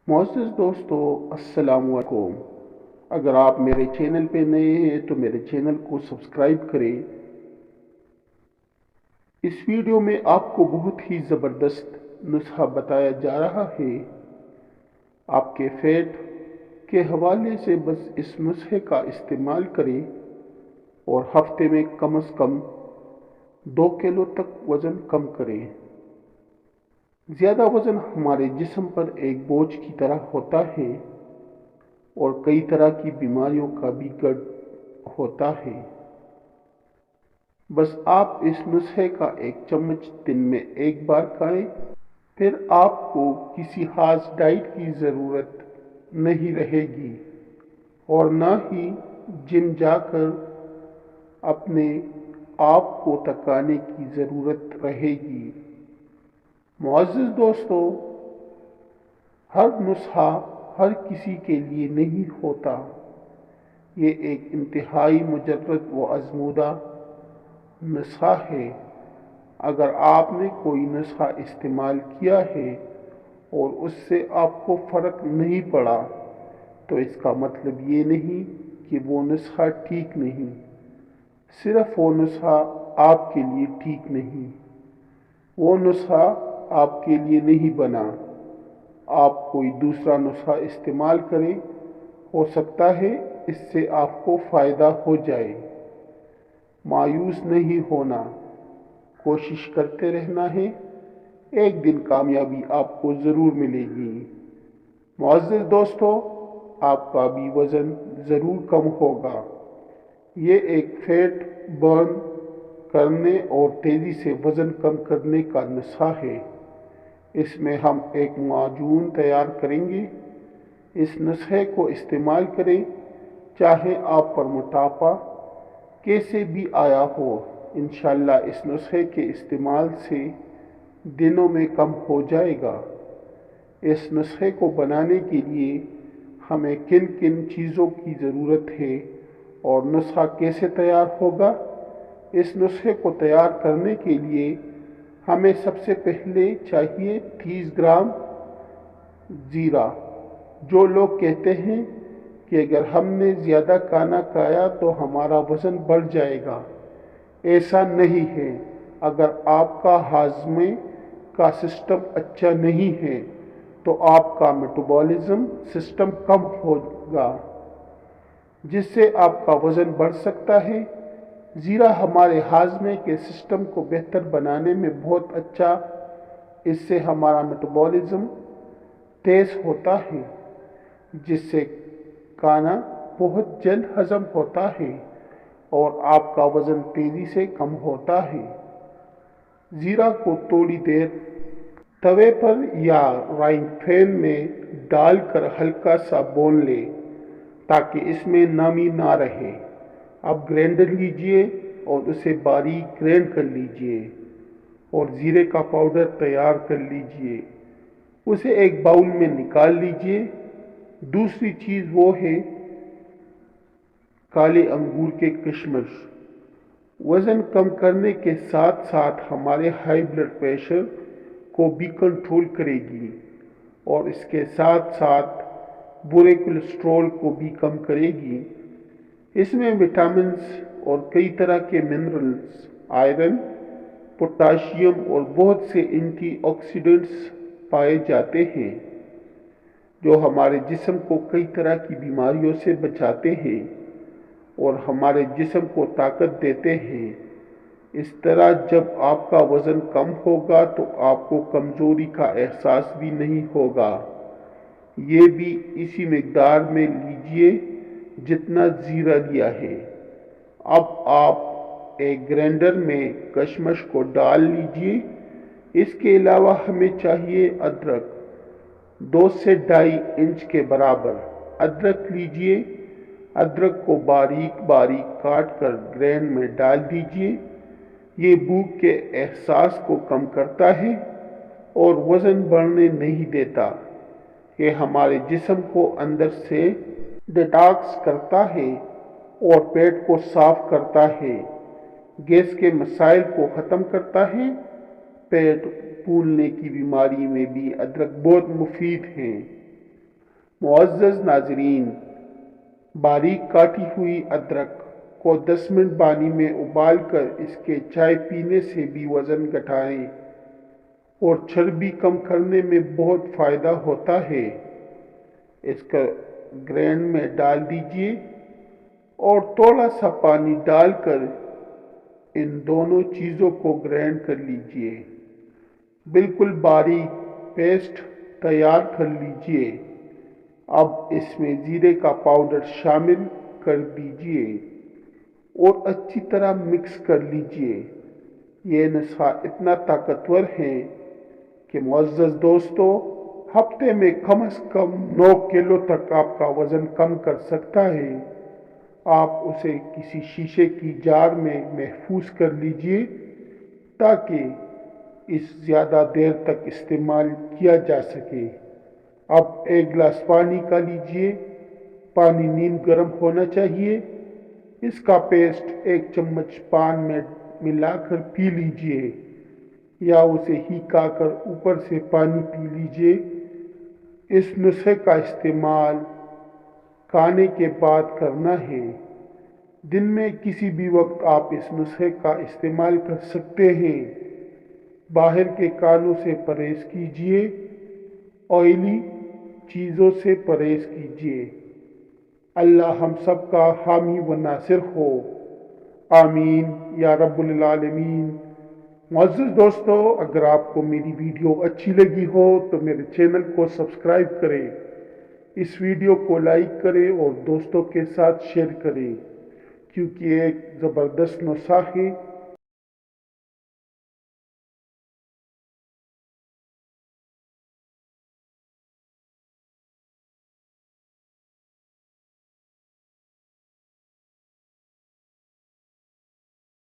معزز دوستو، السلام علیکم۔ اگر آپ میرے چینل پہ نئے ہیں تو میرے چینل کو سبسکرائب کریں۔ اس ویڈیو میں آپ کو بہت ہی زبردست نسخہ بتایا جا رہا ہے۔ آپ کے فیٹ کے حوالے سے بس اس نسخے کا استعمال کریں اور ہفتے میں کم از کم 2 کلو تک وزن کم کریں۔ زیادہ وزن ہمارے جسم پر ایک بوجھ کی طرح ہوتا ہے اور کئی طرح کی بیماریوں کا بھی گڑھ ہوتا ہے۔ بس آپ اس نسخے کا 1 چمچ دن میں ایک بار کھائیں، پھر آپ کو کسی خاص ڈائٹ کی ضرورت نہیں رہے گی اور نہ ہی جم جا کر اپنے آپ کو تکانے کی ضرورت رہے گی۔ معزز دوستو، ہر نسخہ ہر کسی کے لیے نہیں ہوتا۔ یہ ایک انتہائی مجرد و آزمودہ نسخہ ہے۔ اگر آپ نے کوئی نسخہ استعمال کیا ہے اور اس سے آپ کو فرق نہیں پڑا تو اس کا مطلب یہ نہیں کہ وہ نسخہ ٹھیک نہیں، صرف وہ نسخہ آپ کے لیے ٹھیک نہیں، وہ نسخہ آپ کے لیے نہیں بنا۔ آپ کوئی دوسرا نسخہ استعمال کریں، ہو سکتا ہے اس سے آپ کو فائدہ ہو جائے۔ مایوس نہیں ہونا، کوشش کرتے رہنا ہے، ایک دن کامیابی آپ کو ضرور ملے گی۔ معزز دوستو، آپ کا بھی وزن ضرور کم ہوگا۔ یہ ایک فیٹ برن کرنے اور تیزی سے وزن کم کرنے کا نسخہ ہے۔ اس میں ہم ایک معجون تیار کریں گے۔ اس نسخے کو استعمال کریں، چاہے آپ پر موٹاپا کیسے بھی آیا ہو۔ انشاءاللہ اس نسخے کے استعمال سے دنوں میں کم ہو جائے گا۔ اس نسخے کو بنانے کے لیے ہمیں کن کن چیزوں کی ضرورت ہے اور نسخہ کیسے تیار ہوگا؟ اس نسخے کو تیار کرنے کے لیے ہمیں سب سے پہلے چاہیے 30 گرام زیرہ۔ جو لوگ کہتے ہیں کہ اگر ہم نے زیادہ کھانا کھایا تو ہمارا وزن بڑھ جائے گا، ایسا نہیں ہے۔ اگر آپ کا ہاضمے کا سسٹم اچھا نہیں ہے تو آپ کا میٹابولزم سسٹم کم ہوگا، جس سے آپ کا وزن بڑھ سکتا ہے۔ زیرہ ہمارے ہاضمے کے سسٹم کو بہتر بنانے میں بہت اچھا، اس سے ہمارا میٹابولزم تیز ہوتا ہے، جس سے کھانا بہت جلد ہضم ہوتا ہے اور آپ کا وزن تیزی سے کم ہوتا ہے۔ زیرہ کو تھوڑی دیر توے پر یا فرائنگ پین میں ڈال کر ہلکا سا بھون لیں تاکہ اس میں نمی نہ رہے۔ اب گرینڈر لیجئے اور اسے باریک گرینڈ کر لیجئے اور زیرے کا پاؤڈر تیار کر لیجئے۔ اسے ایک باؤل میں نکال لیجئے۔ دوسری چیز وہ ہے کالے انگور کے کشمش۔ وزن کم کرنے کے ساتھ ساتھ ہمارے ہائی بلڈ پریشر کو بھی کنٹرول کرے گی اور اس کے ساتھ ساتھ برے کولیسٹرول کو بھی کم کرے گی۔ اس میں وٹامنز اور کئی طرح کے منرلز، آئرن، پوٹاشیم اور بہت سے اینٹی آکسیڈنٹس پائے جاتے ہیں جو ہمارے جسم کو کئی طرح کی بیماریوں سے بچاتے ہیں اور ہمارے جسم کو طاقت دیتے ہیں۔ اس طرح جب آپ کا وزن کم ہوگا تو آپ کو کمزوری کا احساس بھی نہیں ہوگا۔ یہ بھی اسی مقدار میں لیجئے جتنا زیرہ لیا ہے۔ اب آپ ایک گرینڈر میں کشمش کو ڈال لیجئے۔ اس کے علاوہ ہمیں چاہیے ادرک، 2 سے 2.5 انچ کے برابر ادرک لیجئے۔ ادرک کو باریک باریک کاٹ کر گرینڈ میں ڈال دیجئے۔ یہ بھوک کے احساس کو کم کرتا ہے اور وزن بڑھنے نہیں دیتا۔ یہ ہمارے جسم کو اندر سے ڈیٹاکس کرتا ہے اور پیٹ کو صاف کرتا ہے، گیس کے مسائل کو ختم کرتا ہے۔ پیٹ پھولنے کی بیماری میں بھی ادرک بہت مفید ہے۔ معزز ناظرین، باریک کاٹی ہوئی ادرک کو 10 منٹ پانی میں ابال کر اس کے چائے پینے سے بھی وزن گھٹائیں اور چربی کم کرنے میں بہت فائدہ ہوتا ہے۔ اس کا گرینڈ میں ڈال دیجئے اور تھوڑا سا پانی ڈال کر ان دونوں چیزوں کو گرینڈ کر لیجئے۔ بالکل باریک پیسٹ تیار کر لیجئے۔ اب اس میں زیرے کا پاؤڈر شامل کر دیجئے اور اچھی طرح مکس کر لیجئے۔ یہ نسخہ اتنا طاقتور ہے کہ معزز دوستو، ہفتے میں کم از کم 9 کلو تک آپ کا وزن کم کر سکتا ہے۔ آپ اسے کسی شیشے کی جار میں محفوظ کر لیجئے تاکہ اس زیادہ دیر تک استعمال کیا جا سکے۔ اب ایک گلاس پانی کا لیجئے۔ پانی نیم گرم ہونا چاہیے۔ اس کا پیسٹ 1 چمچ پان میں ملا کر پی لیجئے یا اسے ہیکا کر اوپر سے پانی پی لیجئے۔ اس نسخے کا استعمال کھانے کے بعد کرنا ہے۔ دن میں کسی بھی وقت آپ اس نسخے کا استعمال کر سکتے ہیں۔ باہر کے کھانوں سے پرہیز کیجیے، آئلی چیزوں سے پرہیز کیجیے۔ اللہ ہم سب کا حامی و ناصر ہو، آمین یا رب العالمین۔ معزز دوستو، اگر آپ کو میری ویڈیو اچھی لگی ہو تو میرے چینل کو سبسکرائب کریں، اس ویڈیو کو لائک کریں اور دوستوں کے ساتھ شیئر کریں، کیونکہ ایک زبردست نسخہ ہے